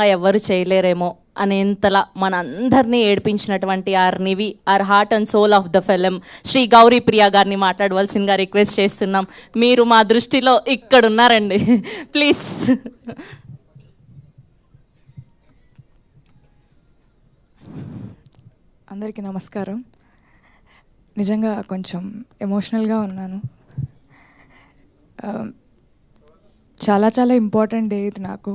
ఎవరు చేయలేరేమో అనేంతలా మనందరినీ ఏడిపించినటువంటి ఆర్నివి our heart and soul of the film Sri Gouri Priya గారిని మాట్లాడవలసిందిగా రిక్వెస్ట్ చేస్తున్నాం. మీరు మా దృష్టిలో ఇక్కడ ఉన్నారండి, ప్లీజ్. అందరికీ నమస్కారం. నిజంగా కొంచెం ఎమోషనల్గా ఉన్నాను. చాలా చాలా ఇంపార్టెంట్ డే ఇది నాకు.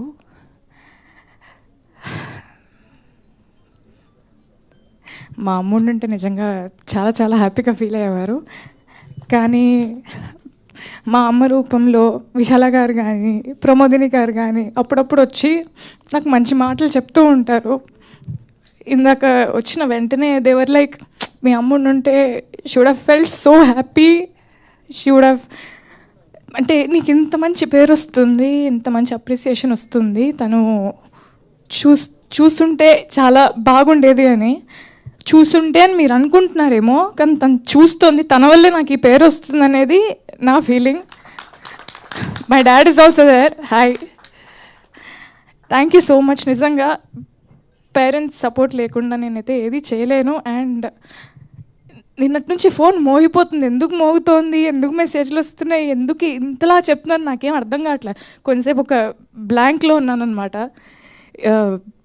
మా అమ్ముడు ఉంటే నిజంగా చాలా చాలా హ్యాపీగా ఫీల్ అయ్యేవారు. కానీ మా అమ్మ రూపంలో విశాల గారు కానీ ప్రమోదిని గారు కానీ అప్పుడప్పుడు వచ్చి నాకు మంచి మాటలు చెప్తూ ఉంటారు. ఇందాక వచ్చిన వెంటనే దేవర్ లైక్, మీ అమ్ముడు ఉంటే she would have felt so happy, she would have, అంటే నీకు ఇంత మంచి పేరు వస్తుంది, ఇంత మంచి అప్రిసియేషన్ వస్తుంది, తను చూస్తుంటే చాలా బాగుండేది అని. చూస్తుంటే అని మీరు అనుకుంటున్నారేమో, కానీ తను చూస్తుంది, తన వల్లే నాకు ఈ పేరు వస్తుంది అనేది నా feeling. My dad is also there. Hi, thank you so much. నిజంగా పేరెంట్స్ సపోర్ట్ లేకుండా నేనైతే ఏది చేయలేను. అండ్ నిన్నటి నుంచి ఫోన్ మోగిపోతుంది. ఎందుకు మోగుతోంది, ఎందుకు మెసేజ్లు వస్తున్నాయి, ఎందుకు ఇంతలా చెప్తున్నాను నాకేం అర్థం కావట్లేదు. కొంతసేపు ఒక బ్లాంక్లో ఉన్నాను అనమాట.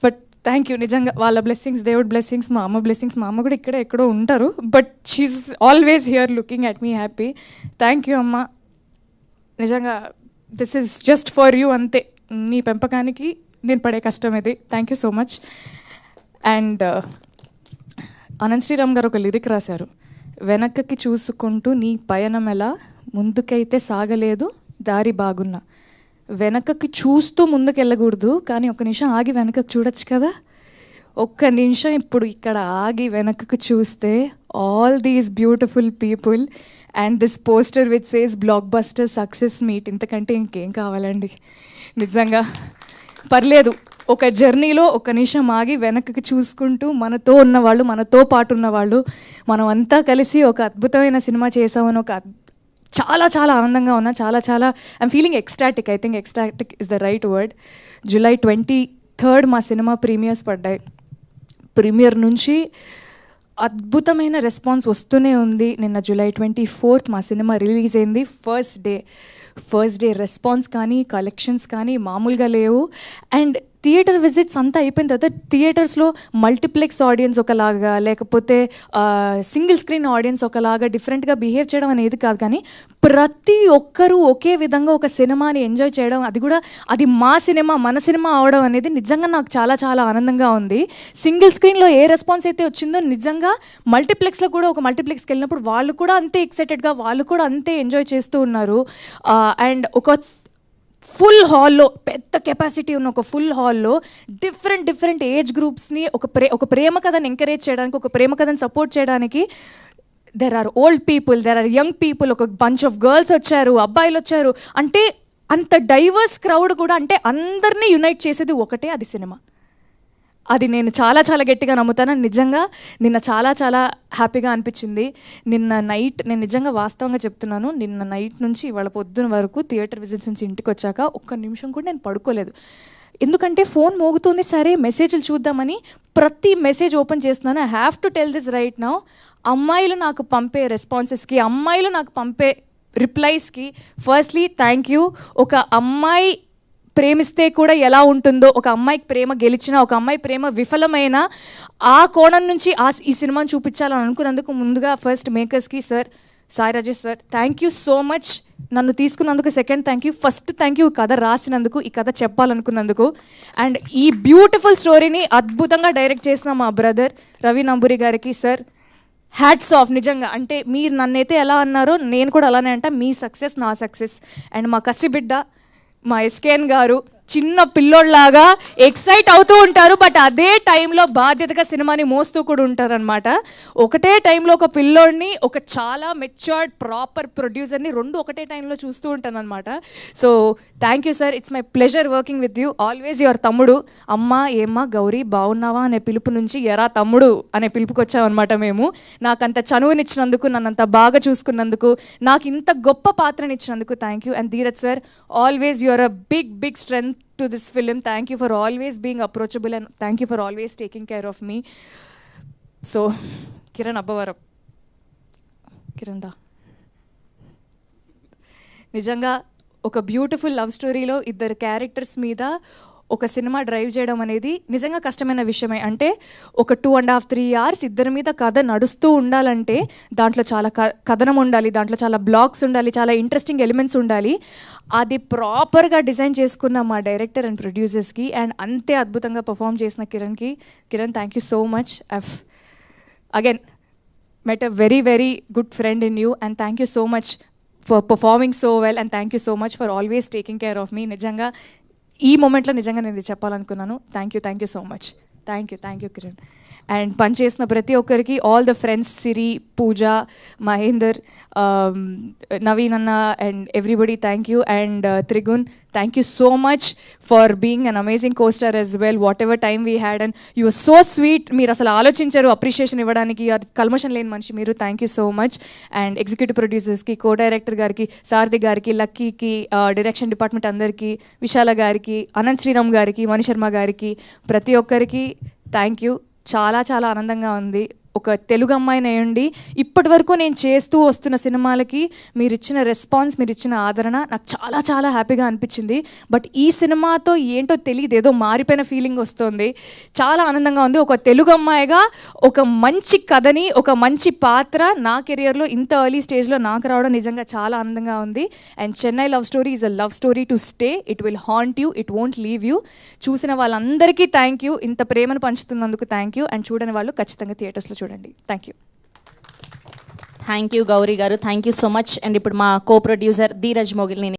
But thank you. నిజంగా వాళ్ళ బ్లెస్సింగ్స్, దేవుడ్ బ్లెస్సింగ్స్, మా అమ్మ బ్లెస్సింగ్స్. మా అమ్మ కూడా ఇక్కడే ఎక్కడో ఉంటారు, but she's always here looking at me happy. Thank you అమ్మ. నిజంగా this is just for you, అంతే. నీ పెంపకానికి నేను పడే కష్టం ఇది. థ్యాంక్ you so much. And Anant Sriram గారు ఒక లిరిక్ రాశారు, వెనక్కి చూసుకుంటూ నీ పయనం ఎలా, ముందుకైతే సాగలేదు దారి బాగున్నా. వెనకకి చూస్తూ ముందుకు వెళ్ళకూడదు, కానీ ఒక నిమిషం ఆగి వెనకకు చూడొచ్చు కదా. ఒక్క నిమిషం ఇప్పుడు ఇక్కడ ఆగి వెనకకు చూస్తే all these beautiful people and this poster which says block buster success meet. ఇంతకంటే ఇంకేం కావాలండి. నిజంగా పర్లేదు, ఒక జర్నీలో ఒక నిమిషం ఆగి వెనక్కి చూసుకుంటూ మనతో ఉన్నవాళ్ళు, మనతో పాటు ఉన్నవాళ్ళు, మనం అంతా కలిసి ఒక అద్భుతమైన సినిమా చేసామని ఒక చాలా చాలా ఆనందంగా ఉన్నా. చాలా చాలా I'm feeling ecstatic. I think ecstatic is the right word. July 23rd మా సినిమా ప్రీమియర్స్ పడ్డాయి. ప్రీమియర్ నుంచి అద్భుతమైన రెస్పాన్స్ వస్తూనే ఉంది. నిన్న July 24th మా సినిమా రిలీజ్ అయింది. ఫస్ట్ డే రెస్పాన్స్ కానీ కలెక్షన్స్ కానీ మామూలుగా లేవు. అండ్ థియేటర్ విజిట్స్ అంతా అయిపోయిన తర్వాత థియేటర్స్లో మల్టీప్లెక్స్ ఆడియన్స్ ఒకలాగా, లేకపోతే సింగిల్ స్క్రీన్ ఆడియన్స్ ఒకలాగా డిఫరెంట్గా బిహేవ్ చేయడం అనేది కాదు, కానీ ప్రతి ఒక్కరూ ఒకే విధంగా ఒక సినిమాని ఎంజాయ్ చేయడం, అది కూడా అది మా సినిమా, మన సినిమా అవడం అనేది నిజంగా నాకు చాలా చాలా ఆనందంగా ఉంది. సింగిల్ స్క్రీన్లో ఏ రెస్పాన్స్ అయితే వచ్చిందో, నిజంగా మల్టీప్లెక్స్లో కూడా ఒక మల్టీప్లెక్స్కి వెళ్ళినప్పుడు వాళ్ళు కూడా అంతే ఎక్సైటెడ్గా, వాళ్ళు కూడా అంతే ఎంజాయ్ చేస్తూ ఉన్నారు. అండ్ ఒక ఫుల్ హాల్లో, పెద్ద కెపాసిటీ ఉన్న ఒక ఫుల్ హాల్లో డిఫరెంట్ ఏజ్ గ్రూప్స్ని ఒక ప్రేమ కథను ఎంకరేజ్ చేయడానికి, ఒక ప్రేమ కథను సపోర్ట్ చేయడానికి there are old people, there are young people, ఒక బంచ్ ఆఫ్ గర్ల్స్ వచ్చారు, అబ్బాయిలు వచ్చారు. అంటే అంత డైవర్స్ క్రౌడ్ కూడా, అంటే అందరినీ యునైట్ చేసేది ఒకటే, అది సినిమా. అది నేను చాలా చాలా గట్టిగా నమ్ముతాను. నిజంగా నిన్న చాలా చాలా హ్యాపీగా అనిపించింది. నిన్న నైట్, నేను నిజంగా వాస్తవంగా చెప్తున్నాను, నిన్న నైట్ నుంచి ఇవాళ పొద్దున వరకు థియేటర్ విజిట్స్ నుంచి ఇంటికి వచ్చాక ఒక్క నిమిషం కూడా నేను పడుకోలేదు. ఎందుకంటే ఫోన్ మోగుతుంది, సరే మెసేజ్లు చూద్దామని ప్రతి మెసేజ్ ఓపెన్ చేస్తున్నాను. I have to tell this right now. అమ్మాయిలు నాకు పంపే రెస్పాన్సెస్కి, అమ్మాయిలు నాకు పంపే రిప్లైస్కి ఫస్ట్లీ థ్యాంక్ యూ. ఒక అమ్మాయి ప్రేమిస్తే కూడా ఎలా ఉంటుందో, ఒక అమ్మాయికి ప్రేమ గెలిచినా, ఒక అమ్మాయి ప్రేమ విఫలమైన ఆ కోణం నుంచి ఈ సినిమాని చూపించాలని అనుకున్నందుకు ముందుగా ఫస్ట్ మేకర్స్కి sir, Sai Rajesh sir, thank you so much. నన్ను తీసుకున్నందుకు second thank you. First thank you కథ రాసినందుకు, ఈ కథ చెప్పాలనుకున్నందుకు. అండ్ ఈ బ్యూటిఫుల్ స్టోరీని అద్భుతంగా డైరెక్ట్ చేసిన మా బ్రదర్ రవి నంబూరి గారికి సార్, హ్యాట్స్ ఆఫ్. నిజంగా అంటే మీరు నన్నైతే ఎలా అన్నారో నేను కూడా అలానే అంట. మీ సక్సెస్ నా సక్సెస్. అండ్ మా కసిబిడ్డ మా ఎస్కేఎన్ గారు చిన్న పిల్లోళ్ళలాగా ఎక్సైట్ అవుతూ ఉంటారు, బట్ అదే టైంలో బాధ్యతగా సినిమాని మోస్తూ కూడా ఉంటారనమాట. ఒకటే టైంలో ఒక పిల్లోడిని, ఒక చాలా మెచ్యూర్డ్ ప్రాపర్ ప్రొడ్యూసర్ని రెండు ఒకటే టైంలో చూస్తూ ఉంటాను అనమాట. So thank you sir, it's my pleasure working with you. Always your తమ్ముడు. అమ్మ ఏమ్మా గౌరీ బాగున్నావా అనే పిలుపు నుంచి ఎరా తమ్ముడు అనే పిలుపుకి వచ్చామన్నమాట మేము. నాకు అంత చనువునిచ్చినందుకు, నన్ను అంత బాగా చూసుకున్నందుకు, నాకు ఇంత గొప్ప పాత్రనిచ్చినందుకు thank you. And Dheeraj sir, always your a big strength to this film. Thank you for always being approachable and thank you for always taking care of me. So, Kiran Abbavaram. Kiran da. నిజంగా ఒక beautiful love స్టోరీలో ఇద్దరు characters మీద ఒక cinema drive చేయడం అనేది నిజంగా కష్టమైన విషయమే. అంటే ఒక 2.5-3 hours ఇద్దరి మీద కథ నడుస్తూ ఉండాలంటే దాంట్లో చాలా కథనం ఉండాలి, దాంట్లో చాలా బ్లాక్స్ ఉండాలి, చాలా ఇంట్రెస్టింగ్ ఎలిమెంట్స్ ఉండాలి. అది ప్రాపర్గా డిజైన్ చేసుకున్న మా డైరెక్టర్ అండ్ ప్రొడ్యూసర్స్కి అండ్ అంతే అద్భుతంగా పర్ఫామ్ చేసిన Kiran thank you so much. Again met a very, very good friend in you and thank you so much for performing so well and thank you so much for always taking care of me. నిజంగా ఈ మూమెంట్లో నిజంగా నేను ఇది చెప్పాలనుకున్నాను. Thank you so much. Thank you Kiran. And పనిచేసిన ప్రతి ఒక్కరికి, all the friends, Siri, Pooja, Mahender, Naveen అన్న and everybody thank you. And Trigun, thank you so much for being an amazing costar as well. Whatever time we had and you are so sweet. మీరు అసలు ఆలోచించారు appreciation ఇవ్వడానికి, కల్మషం లేని మనిషి మీరు. Thank you so much. And executive ప్రొడ్యూసర్స్కి, co director గారికి, సారథి గారికి, లక్కీకి, డైరెక్షన్ డిపార్ట్మెంట్ అందరికీ, విశాల గారికి, అనంత్ శ్రీరామ్ గారికి, మణిశర్మ గారికి, ప్రతి ఒక్కరికి థ్యాంక్ యూ. చాలా చాలా ఆనందంగా ఉంది. ఒక తెలుగు అమ్మాయిని అయ్యండి ఇప్పటి వరకు నేను చేస్తూ వస్తున్న సినిమాలకి మీరు ఇచ్చిన రెస్పాన్స్, మీరు ఇచ్చిన ఆదరణ నాకు చాలా చాలా హ్యాపీగా అనిపించింది. బట్ ఈ సినిమాతో ఏంటో తెలియదు, ఏదో మారిపోయిన ఫీలింగ్ వస్తుంది. చాలా ఆనందంగా ఉంది. ఒక తెలుగు అమ్మాయిగా ఒక మంచి కథని, ఒక మంచి పాత్ర నా కెరియర్లో ఇంత ఎర్లీ స్టేజ్లో నాకు రావడం నిజంగా చాలా ఆనందంగా ఉంది. And Chennai love story is a love story to stay. It will haunt you, it won't leave you. చూసిన వాళ్ళందరికీ థ్యాంక్ యూ. ఇంత ప్రేమను పంచుతున్నందుకు థ్యాంక్ యూ. అండ్ చూడని వాళ్ళు ఖచ్చితంగా థియేటర్స్లో చూడండి. థ్యాంక్ యూ గౌరీ గారు, thank you so much. And ఇప్పుడు మా కో ప్రొడ్యూసర్ ధీరజ్ మొగిల్ని